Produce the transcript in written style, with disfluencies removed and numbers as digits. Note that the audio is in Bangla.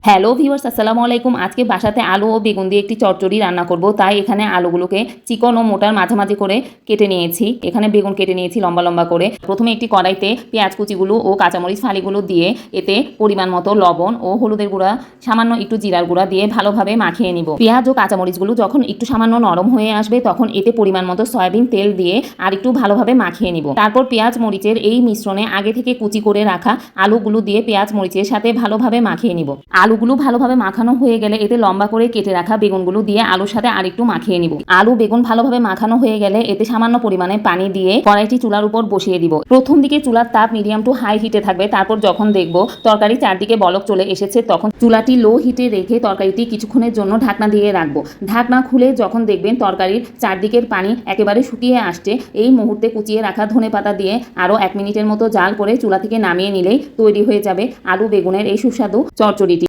হ্যালো ভিউয়ার্স, আসসালামু আলাইকুম। আজকে বাসাতে আলু ও বেগুন দিয়ে একটি চচ্চড়ি রান্না করব। তাই এখানে আলুগুলোকে চিকন ও মোটার মাঝামাঝি করে কেটে নিয়েছি। এখানে বেগুন কেটে নিয়েছি লম্বা লম্বা করে। প্রথমে একটি কড়াইতে পেঁয়াজ কুচিগুলো ও কাঁচামরিচ ফালিগুলো দিয়ে এতে পরিমাণ মতো লবণ ও হলুদের গুঁড়া, সামান্য একটু জিরার গুঁড়া দিয়ে ভালোভাবে মাখিয়ে নিব। পেঁয়াজ ও কাঁচামরিচগুলো যখন একটু সামান্য নরম হয়ে আসবে তখন এতে পরিমাণ মতো সয়াবিন তেল দিয়ে আর একটু ভালোভাবে মাখিয়ে নিব। তারপর পেঁয়াজ মরিচের এই মিশ্রণে আগে থেকে কুচি করে রাখা আলুগুলো দিয়ে পেঁয়াজ মরিচের সাথে ভালোভাবে মাখিয়ে নিব। আলুগুলো ভালোভাবে মাখানো হয়ে গেলে এতে লম্বা করে কেটে রাখা বেগুনগুলো দিয়ে আলুর সাথে আরেকটু মাখিয়ে নিব। আলু বেগুন ভালোভাবে মাখানো হয়ে গেলে এতে সামান্য পরিমাণে পানি দিয়ে কড়াইটি চুলার উপর বসিয়ে দিব। প্রথম দিকে চুলার তাপ মিডিয়াম টু হাই হিটে থাকবে। তারপর যখন দেখব তরকারি চারদিকে বলক চলে এসেছে তখন চুলাটি লো হিটে রেখে তরকারিটি কিছুক্ষণের জন্য ঢাকনা দিয়ে রাখবো। ঢাকনা খুলে যখন দেখবেন তরকারির চারদিকের পানি একেবারে শুকিয়ে আসছে, এই মুহূর্তে কুচিয়ে রাখা ধনেপাতা দিয়ে আরও 1 মিনিটের মতো জাল করে চুলা থেকে নামিয়ে নিলেই তৈরি হয়ে যাবে আলু বেগুনের এই সুস্বাদু চচ্চড়িটি।